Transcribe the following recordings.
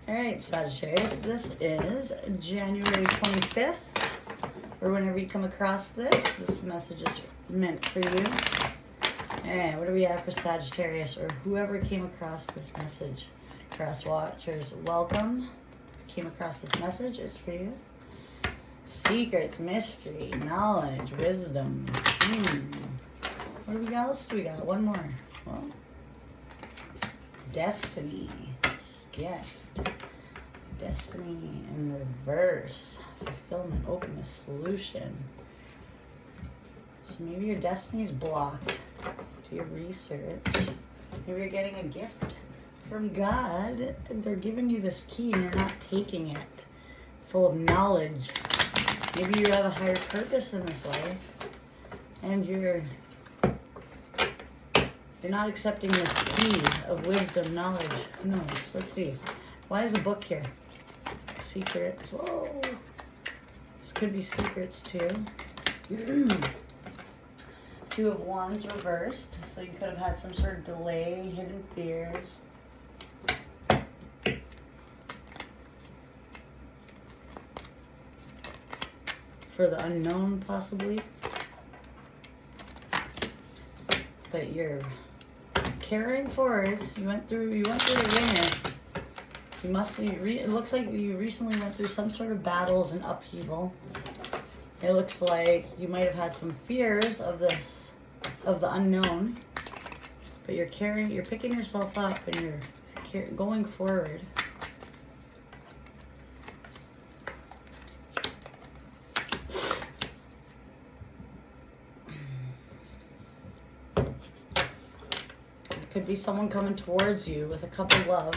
All right, Sagittarius, this is January 25th, or whenever you come across this message is meant for you. All right, what do we have for Sagittarius, or whoever came across this message? Cross watchers, welcome. Came across this message, it's for you. Secrets, mystery, knowledge, wisdom. What do we got? Else do we got? One more. Well, destiny, gift. Destiny in reverse, fulfillment, openness, solution. So maybe your destiny's blocked. Do your research. Maybe you're getting a gift from God. They're giving you this key and you're not taking it. Full of knowledge. Maybe you have a higher purpose in this life and you're not accepting this key of wisdom, knowledge. Who knows? Let's see. Why is a book here? Secrets. Whoa. This could be secrets too. Two of Wands reversed. So you could have had some sort of delay, hidden fears. For the unknown, possibly. But you're carrying forward. You went through the ringer. You must. It looks like you recently went through some sort of battles and upheaval. It looks like you might have had some fears of the unknown. But you're picking yourself up and you're going forward. Could be someone coming towards you with a cup of love.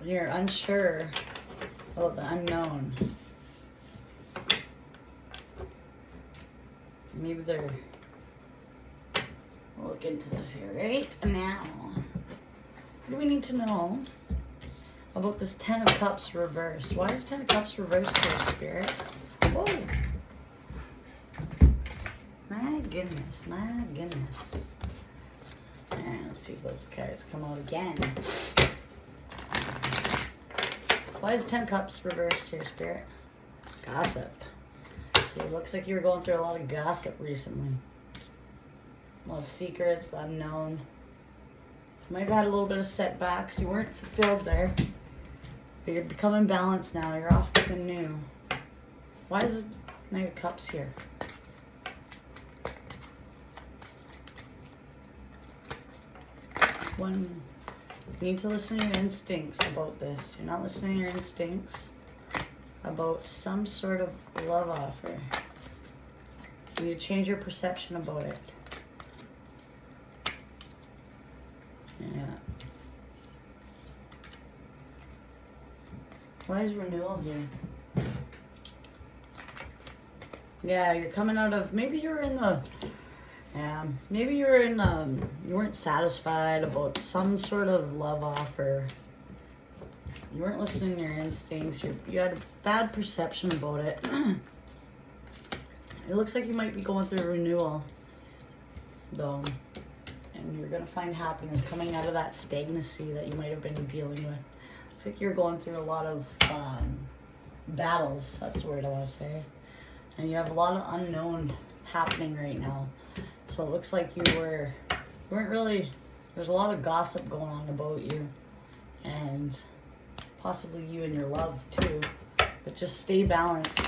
You're unsure about the unknown. Maybe they're... We'll look into this here right now. What do we need to know about this Ten of Cups reversed? Why is Ten of Cups reversed here, Spirit? Whoa! My goodness, my goodness. And let's see if those cards come out again. Why is 10 Cups reversed here, Spirit? Gossip. So it looks like you were going through a lot of gossip recently. A lot of secrets, the unknown. You might have had a little bit of setbacks. You weren't fulfilled there. But you're becoming balanced now. You're off to the new. Why is Knight of Cups here? You need to listen to your instincts about this. You're not listening to your instincts about some sort of love offer. You need to change your perception about it. Yeah. Why is renewal here? Yeah, you're coming out of, maybe you're in the... Yeah, maybe you weren't satisfied about some sort of love offer. You weren't listening to your instincts. You had a bad perception about it. It looks like you might be going through a renewal, though. And you're going to find happiness coming out of that stagnancy that you might have been dealing with. Looks like you're going through a lot of battles. That's the word I want to say. And you have a lot of unknown happening right now. So it looks like you weren't really, there's a lot of gossip going on about you and possibly you and your love too, but just stay balanced.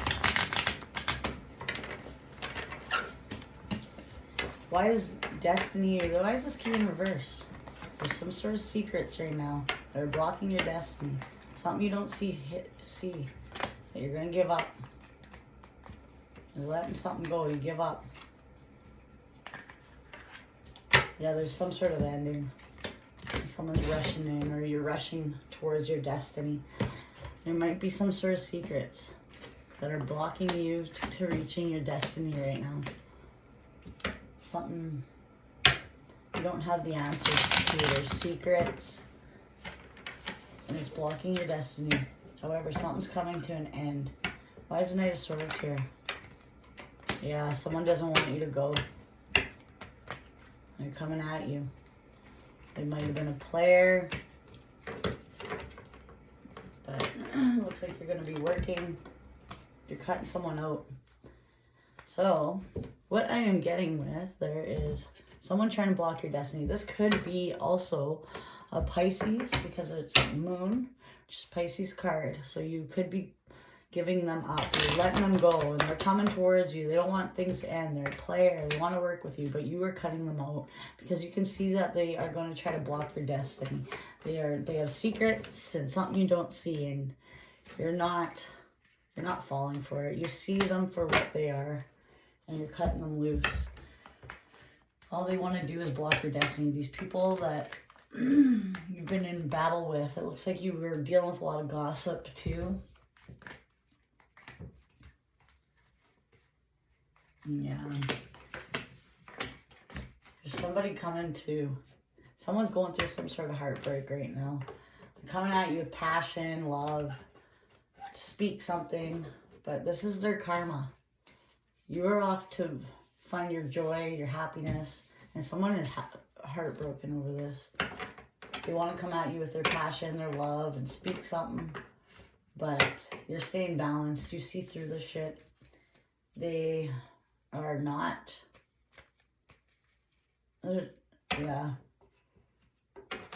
Why is this key in reverse? There's some sort of secrets right now that are blocking your destiny. Something you don't see that you're going to give up. You're letting something go, you give up. Yeah, there's some sort of ending. Someone's rushing in or you're rushing towards your destiny. There might be some sort of secrets that are blocking you to reaching your destiny right now. Something you don't have the answers to. There's secrets and it's blocking your destiny. However, something's coming to an end. Why is the Knight of Swords here? Yeah, someone doesn't want you to go. They're coming at you. They might have been a player. But it looks like you're going to be working. You're cutting someone out. So, what I am getting with there is someone trying to block your destiny. This could be also a Pisces because it's moon, which is Pisces card. So you could be giving them up. You're letting them go and they're coming towards you. They don't want things to end. They're a player. They want to work with you, but you are cutting them out because you can see that they are going to try to block your destiny. They have secrets and something you don't see, and you're not falling for it. You see them for what they are, and you're cutting them loose. All they want to do is block your destiny. These people that you've been in battle with, it looks like you were dealing with a lot of gossip too. Yeah. There's somebody someone's going through some sort of heartbreak right now. They're coming at you with passion, love, to speak something, but this is their karma. You are off to find your joy, your happiness, and someone is heartbroken over this. They want to come at you with their passion, their love, and speak something, but you're staying balanced. You see through the shit. They are not, yeah.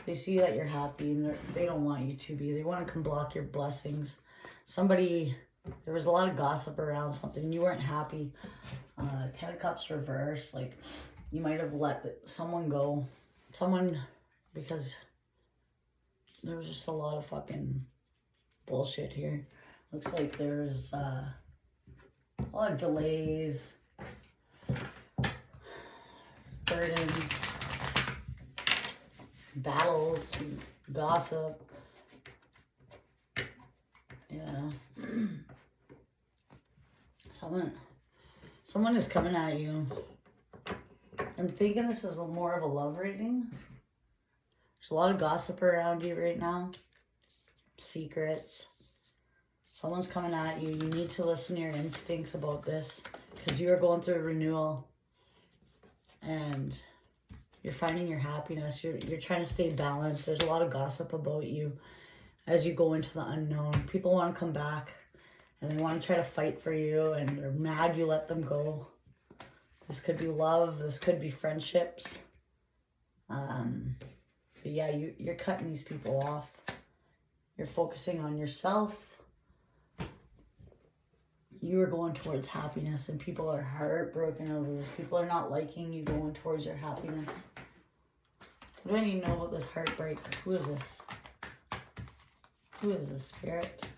They see that you're happy, and they don't want you to be. They want to come block your blessings. There was a lot of gossip around something. You weren't happy. 10 of Cups reverse. Like, you might have let someone go. Because there was just a lot of fucking bullshit here. Looks like there's a lot of delays, burdens, battles, gossip. Yeah. Someone is coming at you. I'm thinking this is more of a love reading. There's a lot of gossip around you right now. Secrets. Someone's coming at you. You need to listen to your instincts about this because you are going through a renewal and you're finding your happiness. You're trying to stay balanced. There's a lot of gossip about you as you go into the unknown. People want to come back and they want to try to fight for you, and they're mad you let them go. This could be love. This could be friendships. But yeah, you're cutting these people off. You're focusing on yourself. You are going towards happiness, and people are heartbroken over this. People are not liking you going towards your happiness. What do I need to know about this heartbreak? Who is this? Who is this, Spirit?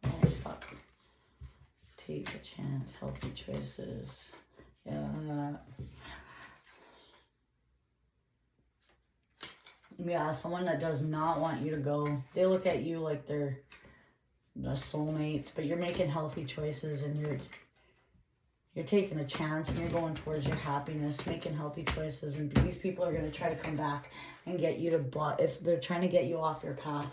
Oh, fuck. Take a chance. Healthy choices. Yeah. Yeah, someone that does not want you to go. They look at you like they're the soulmates, but you're making healthy choices, and you're taking a chance, and you're going towards your happiness, making healthy choices, and these people are going to try to come back and get you to block. They're trying to get you off your path.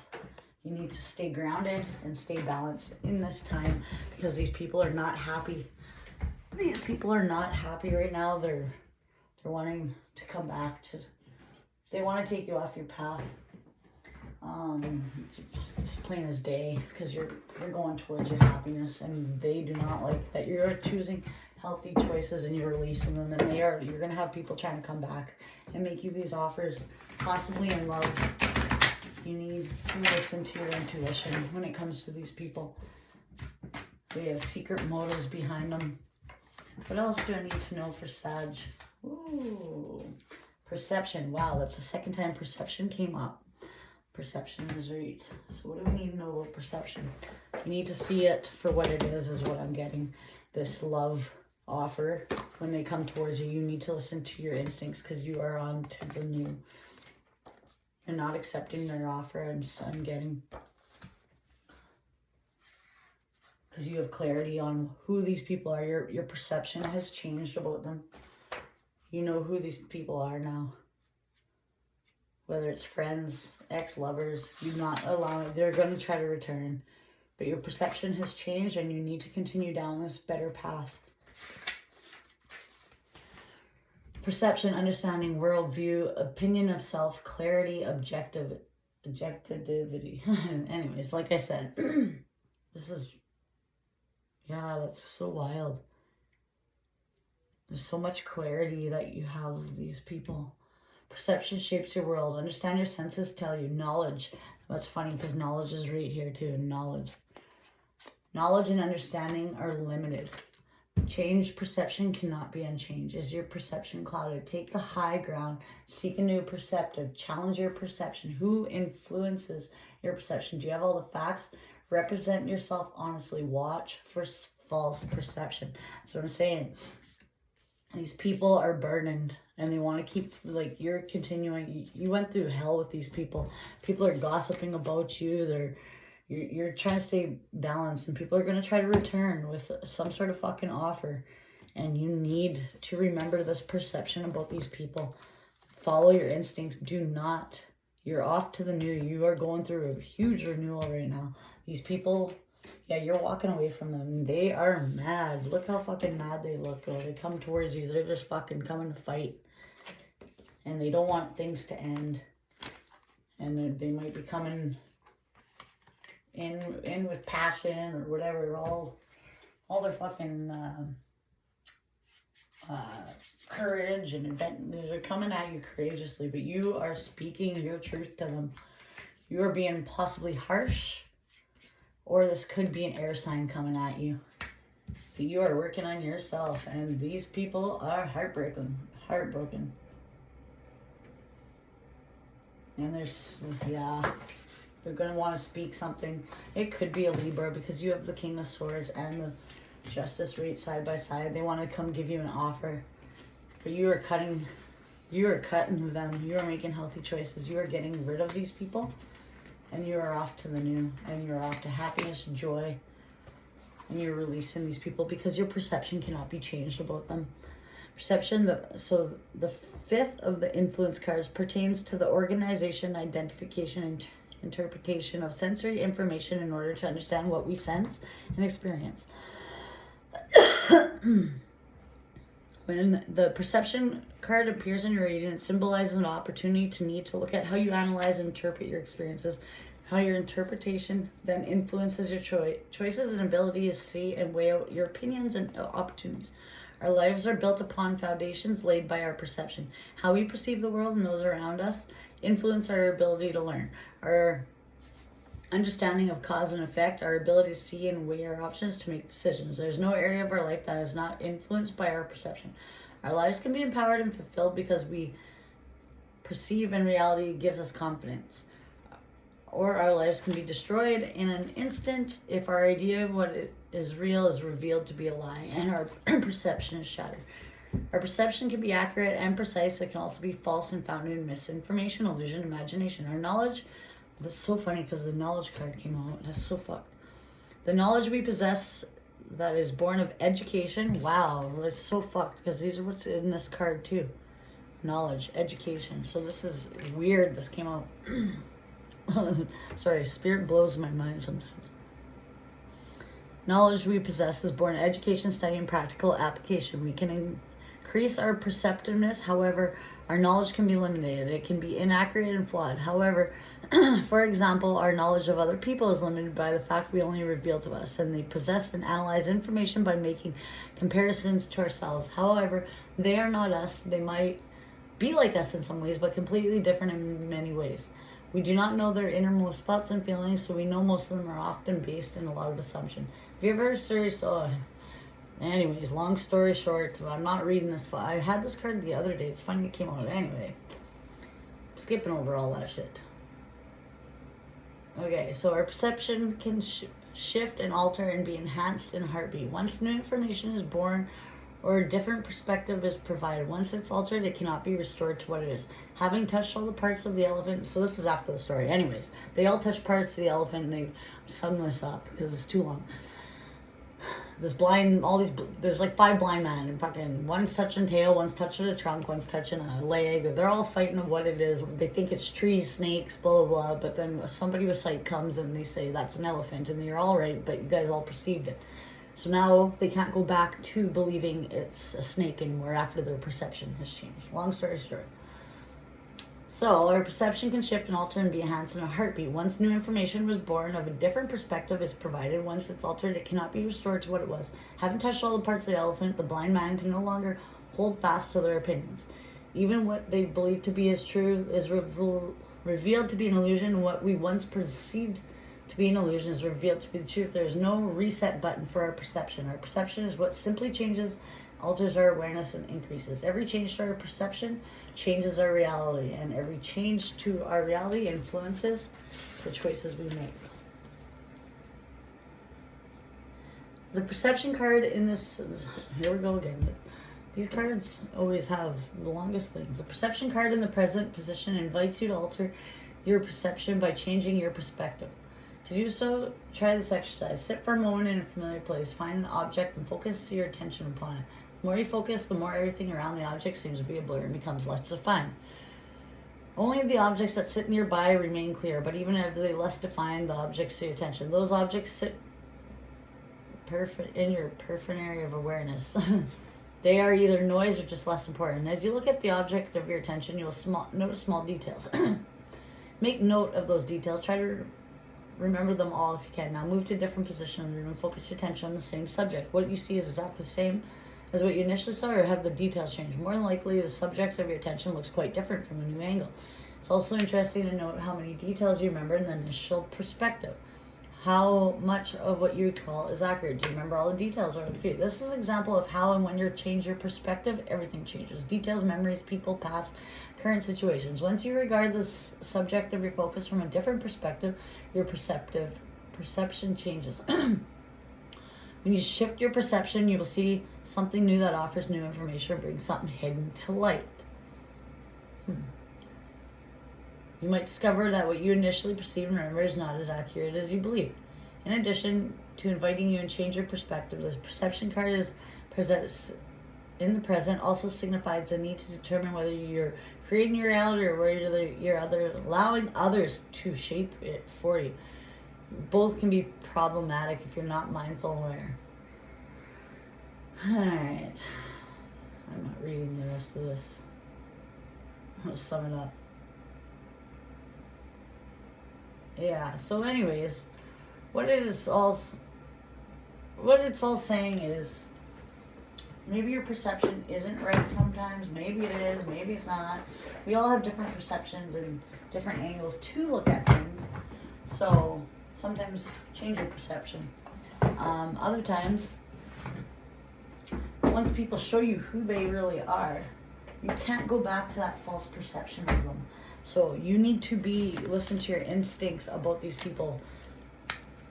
You need to stay grounded and stay balanced in this time because these people are not happy. These people are not happy right now. They're wanting to come back to. They want to take you off your path. It's plain as day because you're going towards your happiness, and they do not like that you're choosing healthy choices and you're releasing them, and you're gonna have people trying to come back and make you these offers, possibly in love. You need to listen to your intuition when it comes to these people. They have secret motives behind them. What else do I need to know for Sag? Ooh, perception. Wow, that's the second time perception came up. Perception is right. So what do we need to know about perception? You need to see it for what it is what I'm getting. This love offer, when they come towards you, you need to listen to your instincts because you are on to the new. You're not accepting their offer, I'm getting. Because you have clarity on who these people are. Your perception has changed about them. You know who these people are now. Whether it's friends, ex-lovers, you're not allowing, they're going to try to return. But your perception has changed, and you need to continue down this better path. Perception, understanding, worldview, opinion of self, clarity, objectivity. Anyways, like I said, this is, yeah, that's so wild. There's so much clarity that you have of these people. Perception shapes your world. Understand your senses tell you. Knowledge. That's funny because knowledge is right here too. Knowledge. Knowledge and understanding are limited. Change perception cannot be unchanged. Is your perception clouded? Take the high ground. Seek a new perspective. Challenge your perception. Who influences your perception? Do you have all the facts? Represent yourself honestly. Watch for false perception. That's what I'm saying. These people are burdened and they want to keep, like, you're continuing. You went through hell with these people. People are gossiping about you. You're trying to stay balanced, and people are going to try to return with some sort of fucking offer. And you need to remember this perception about these people. Follow your instincts. Do not. You're off to the new. You are going through a huge renewal right now. These people, yeah, you're walking away from them. They are mad. Look how fucking mad they look. When they come towards you, they're just fucking coming to fight. And they don't want things to end. And they might be coming in with passion or whatever, all their fucking courage and they're coming at you courageously, but you are speaking your truth to them. You are being possibly harsh, or this could be an air sign coming at you. But you are working on yourself, and these people are heartbroken. And there's, yeah, they're going to want to speak something. It could be a Libra because you have the King of Swords and the Justice right side by side. They want to come give you an offer. But you are cutting them. You are making healthy choices. You are getting rid of these people. And you are off to the new. And you're off to happiness, joy. And you're releasing these people because your perception cannot be changed about them. Perception, so the fifth of the influence cards pertains to the organization, identification, and interpretation of sensory information in order to understand what we sense and experience. When the perception card appears in your reading, it symbolizes an opportunity to need to look at how you analyze and interpret your experiences, how your interpretation then influences your choices and ability to see and weigh out your opinions and opportunities. Our lives are built upon foundations laid by our perception. How we perceive the world and those around us influence our ability to learn. Our understanding of cause and effect, our ability to see and weigh our options to make decisions. There's no area of our life that is not influenced by our perception. Our lives can be empowered and fulfilled because we perceive, and reality gives us confidence. Or our lives can be destroyed in an instant if our idea of what is real is revealed to be a lie and our perception is shattered. Our perception can be accurate and precise. It can also be false and founded in misinformation, illusion, imagination. Our knowledge, that's so funny because the knowledge card came out. That's so fucked. The knowledge we possess that is born of education. Wow, that's so fucked because these are what's in this card too. Knowledge, education. So this is weird. This came out. Sorry, spirit blows my mind sometimes. Knowledge we possess is born of education, study, and practical application. We can increase our perceptiveness. However, our knowledge can be limited. It can be inaccurate and flawed. However, for example, our knowledge of other people is limited by the fact we only reveal to us, and they possess and analyze information by making comparisons to ourselves. However, they are not us. They might be like us in some ways, but completely different in many ways. We do not know their innermost thoughts and feelings, so we know most of them are often based in a lot of assumption. Have you ever heard a story? So, anyways, long story short, I'm not reading this. I had this card the other day. It's funny it came out. Anyway, I'm skipping over all that shit. Okay, so our perception can shift and alter and be enhanced in a heartbeat. Once new information is born or a different perspective is provided. Once it's altered, it cannot be restored to what it is. Having touched all the parts of the elephant, so this is after the story. Anyways, they all touch parts of the elephant, and I'm summing this up because it's too long. There's like 5 blind men, and fucking one's touching tail, one's touching a trunk, one's touching a leg. They're all fighting of what it is. They think it's trees, snakes, blah, blah, blah. But then somebody with sight comes and they say that's an elephant, and you're all right, but you guys all perceived it. So now they can't go back to believing it's a snake anymore after their perception has changed. Long story short. So our perception can shift and alter and be enhanced in a heartbeat. Once new information was born of a different perspective is provided. Once it's altered, it cannot be restored to what it was. Having touched all the parts of the elephant, the blind man can no longer hold fast to their opinions. Even what they believe to be as true is revealed to be an illusion. What we once perceived to be an illusion is revealed to be the truth. There is no reset button for our perception. Our perception is what simply changes, alters our awareness, and increases. Every change to our perception changes our reality, and every change to our reality influences the choices we make. The perception card in this, here we go again. These cards always have the longest things. The perception card in the present position invites you to alter your perception by changing your perspective. To do so, try this exercise. Sit for a moment in a familiar place. Find an object and focus your attention upon it. The more you focus, the more everything around the object seems to be a blur and becomes less defined. Only the objects that sit nearby remain clear, but even if they less defined, the objects to your attention. Those objects sit in your peripheral area of awareness. They are either noise or just less important. As you look at the object of your attention, you will notice small details. Make note of those details. Try to remember them all if you can. Now move to a different position in the room and focus your attention on the same subject. What you see is exactly the same as what you initially saw, or have the details changed? More than likely, the subject of your attention looks quite different from a new angle. It's also interesting to note how many details you remember in the initial perspective. How much of what you recall is accurate? Do you remember all the details or the few? This is an example of how and when you change your perspective, everything changes. Details, memories, people, past, current situations. Once you regard the subject of your focus from a different perspective, your perception changes. When you shift your perception, you will see something new that offers new information or brings something hidden to light. You might discover that what you initially perceived and remember is not as accurate as you believed. In addition to inviting you to change your perspective, this perception card is in the present also signifies the need to determine whether you're creating your reality or whether you're allowing others to shape it for you. Both can be problematic if you're not mindful and aware. Alright. I'm not reading the rest of this. I'll sum it up. Yeah, so anyways, what it's all saying is maybe your perception isn't right sometimes, maybe it is, maybe it's not. We all have different perceptions and different angles to look at things. So sometimes change your perception. Other times, once people show you who they really are, you can't go back to that false perception of them. So you need to listen to your instincts about these people,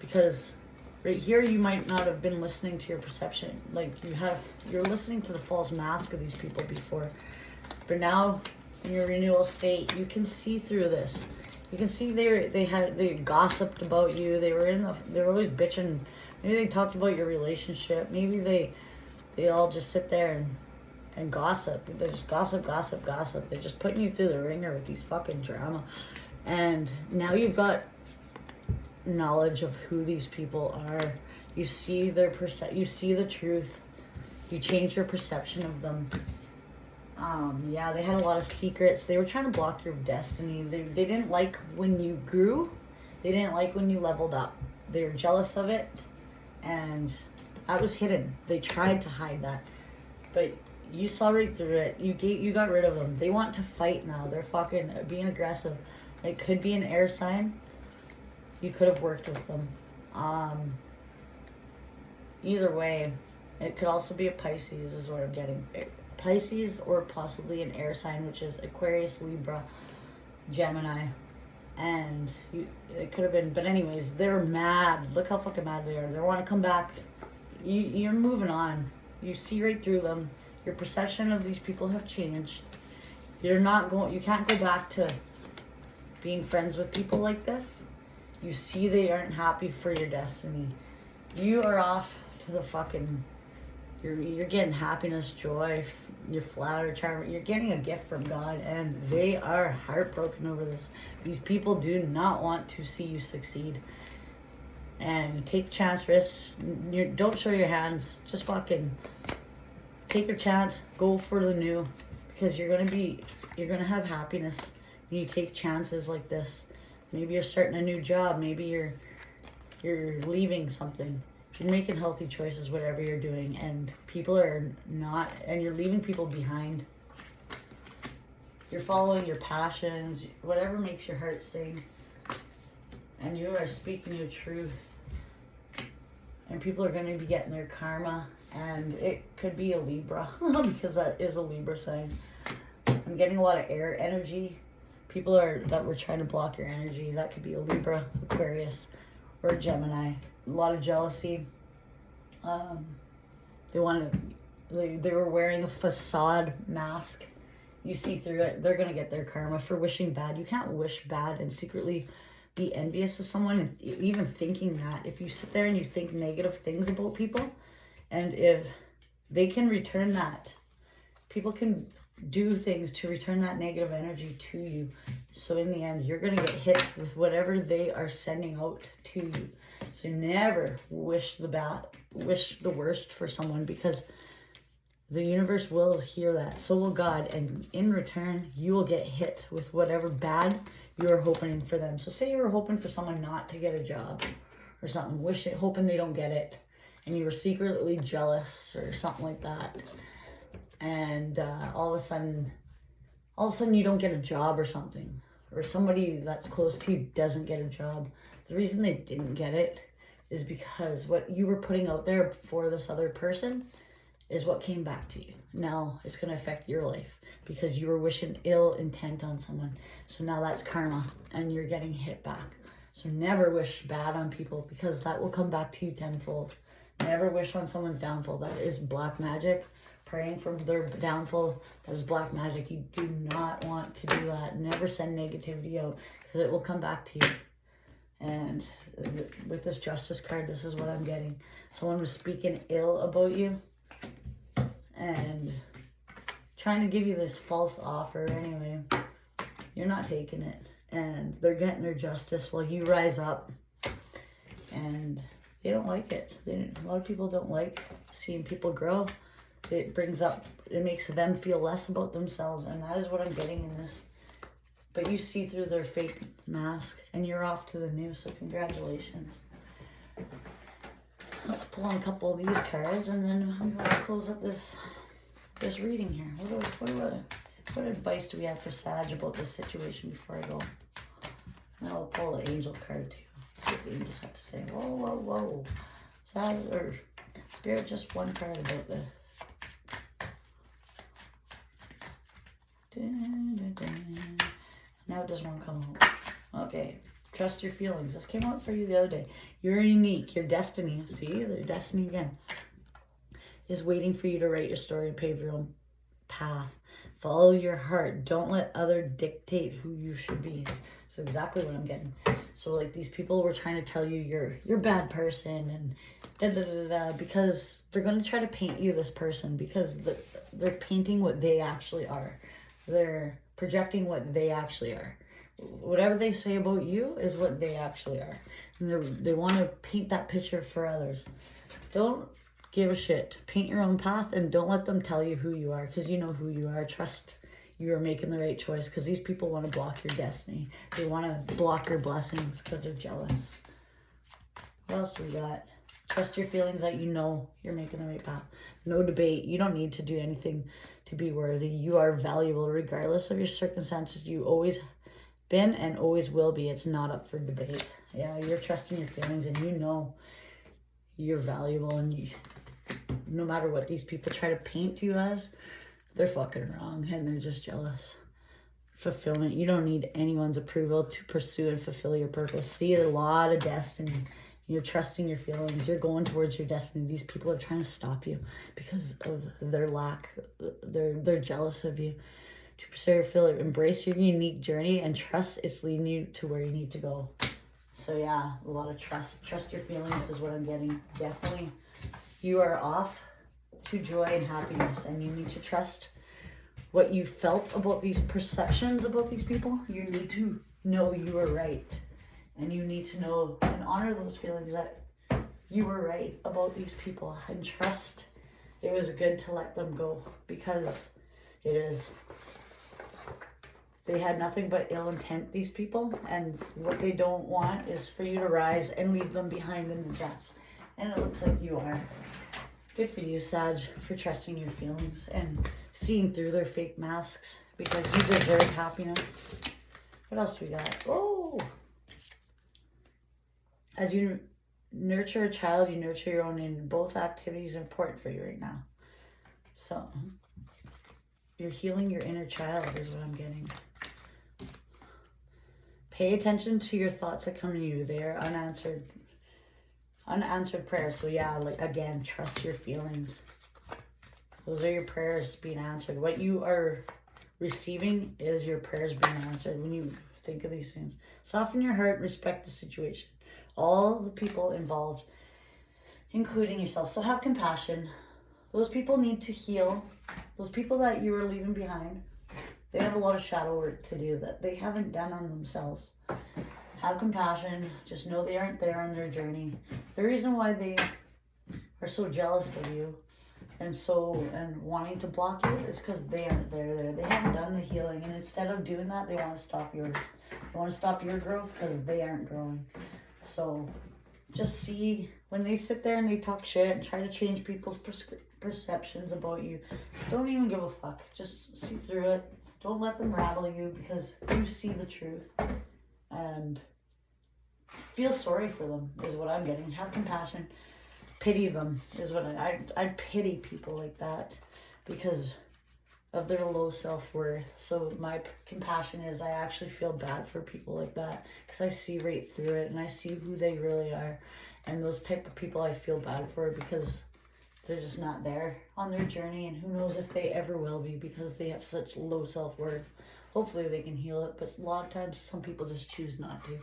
because right here you might not have been listening to your perception. Like you're listening to the false mask of these people before, but now in your renewal state, you can see through this. You can see they gossiped about you. They were always bitching. Maybe they talked about your relationship. Maybe they all just sit there and gossip. They just gossip. They're just putting you through the ringer with these fucking drama. And now you've got knowledge of who these people are. You see you see the truth. You change your perception of them. Yeah, they had a lot of secrets. They were trying to block your destiny. They didn't like when you grew. They didn't like when you leveled up. They were jealous of it, and that was hidden. They tried to hide that, but you saw right through it. You got rid of them. They want to fight now. They're fucking being aggressive. It could be an air sign. You could have worked with them. Either way, it could also be a Pisces is what I'm getting. Pisces, or possibly an air sign, which is Aquarius, Libra, Gemini. And it could have been, but anyways, they're mad. Look how fucking mad they are. They want to come back. You're moving on. You see right through them. Your perception of these people have changed. You can't go back to being friends with people like this. You see they aren't happy for your destiny. You are off to the fucking, you're getting happiness, joy, you're flattered, charmed. You're getting a gift from God, and they are heartbroken over this. These people do not want to see you succeed. and take chance risks. Don't show your hands. Just fucking take your chance. Go for the new, because you're gonna have happiness when you take chances like this. Maybe you're starting a new job. Maybe you're leaving something. You're making healthy choices, whatever you're doing, and people are not, and you're leaving people behind. You're following your passions, whatever makes your heart sing, and you are speaking your truth. And people are going to be getting their karma, and it could be a Libra because that is a Libra sign. I'm getting a lot of air energy. People that were trying to block your energy. That could be a Libra, Aquarius, or a Gemini. A lot of jealousy. They were wearing a facade mask. You see through it. They're gonna get their karma for wishing bad. You can't wish bad and secretly be envious of someone, and even thinking that. If you sit there and you think negative things about people, and if they can return that, people can do things to return that negative energy to you. So in the end, you're going to get hit with whatever they are sending out to you. So never wish the worst for someone, because the universe will hear that. So will God. And in return, you will get hit with whatever bad you're hoping for them. So say you were hoping for someone not to get a job or something, hoping they don't get it, and you were secretly jealous or something like that. And all of a sudden you don't get a job or something, or somebody that's close to you doesn't get a job. The reason they didn't get it is because what you were putting out there for this other person is what came back to you. Now it's going to affect your life because you were wishing ill intent on someone. So now that's karma, and you're getting hit back. So never wish bad on people, because that will come back to you tenfold. Never wish on someone's downfall. That is black magic. Praying for their downfall, that is black magic. You do not want to do that. Never send negativity out, because it will come back to you. And with this Justice card, this is what I'm getting. Someone was speaking ill about you and trying to give you this false offer anyway. You're not taking it, and they're getting their justice while you rise up. And they don't like it. A lot of people don't like seeing people grow. It makes them feel less about themselves, and that is what I'm getting in this. But you see through their fake mask, and you're off to the new, so congratulations. Let's pull on a couple of these cards, and then I'm going to close up this reading here. What advice do we have for Sag about this situation before I go? And I'll pull the angel card too. See what the angels have to say. Whoa. Sag, or Spirit, just one card about this. Now does one come out? Okay. Trust your feelings. This came out for you the other day. You're unique. Your destiny. See? Your destiny again is waiting for you to write your story and pave your own path. Follow your heart. Don't let others dictate who you should be. That's exactly what I'm getting. So like these people were trying to tell you you're a bad person and because they're going to try to paint you this person, because they're painting what they actually are. They're projecting what they actually are. Whatever they say about you is what they actually are. And they want to paint that picture for others. Don't give a shit. Paint your own path, and don't let them tell you who you are, because you know who you are. Trust you are making the right choice, because these people want to block your destiny. They want to block your blessings because they're jealous. What else do we got? Trust your feelings that you know you're making the right path. No debate. You don't need to do anything to be worthy. You are valuable regardless of your circumstances. You always been and always will be. It's not up for debate. Yeah, you're trusting your feelings, and you know you're valuable, and no matter what these people try to paint you as, they're fucking wrong, and they're just jealous. Fulfillment. You don't need anyone's approval to pursue and fulfill your purpose. See a lot of destiny. You're trusting your feelings. You're going towards your destiny. These people are trying to stop you because of their lack. They're jealous of you. To pursue your feeling, embrace your unique journey, and trust it's leading you to where you need to go. So yeah, a lot of trust. Trust your feelings is what I'm getting. Definitely. You are off to joy and happiness, and you need to trust what you felt about these perceptions about these people. You need to know you are right. And you need to know and honor those feelings that you were right about these people, and trust it was good to let them go, because it is. They had nothing but ill intent, these people, and what they don't want is for you to rise and leave them behind in the dust. And it looks like you are. Good for you, Sag, for trusting your feelings and seeing through their fake masks, because you deserve happiness. What else do we got? Oh! As you nurture a child, you nurture your own, and both activities are important for you right now. So, you're healing your inner child is what I'm getting. Pay attention to your thoughts that come to you. They are unanswered prayers. So yeah, like again, trust your feelings. Those are your prayers being answered. What you are receiving is your prayers being answered when you think of these things. Soften your heart, respect the situation. All the people involved, including yourself. So have compassion. Those people need to heal. Those people that you are leaving behind, they have a lot of shadow work to do that they haven't done on themselves. Have compassion. Just know they aren't there on their journey. The reason why they are so jealous of you and wanting to block you is because they aren't there. They haven't done the healing, and instead of doing that, they want to stop yours. They want to stop your growth because they aren't growing. So just see, when they sit there and they talk shit and try to change people's perceptions about you, don't even give a fuck. Just see through it. Don't let them rattle you, because you see the truth. And feel sorry for them is what I'm getting. Have compassion. Pity them is what I pity people like that because of their low self-worth. So my compassion is I actually feel bad for people like that, because I see right through it and I see who they really are. And those type of people I feel bad for, because they're just not there on their journey, and who knows if they ever will be, because they have such low self-worth. Hopefully they can heal it, but a lot of times some people just choose not to.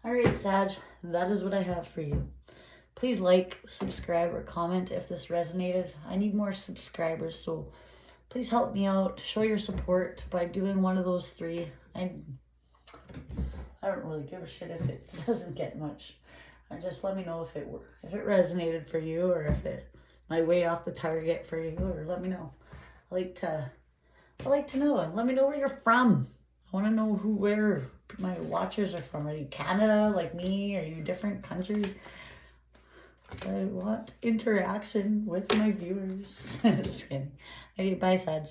All right, Sag, that is what I have for you. Please like, subscribe, or comment if this resonated. I need more subscribers, so please help me out. Show your support by doing one of those three. I don't really give a shit if it doesn't get much. Just let me know if it resonated for you, or if it might way off the target for you, or let me know. I like to know, and let me know where you're from. I want to know where my watchers are from. Are you Canada like me? Are you a different country? I want interaction with my viewers. Just kidding. Okay, bye, Sag.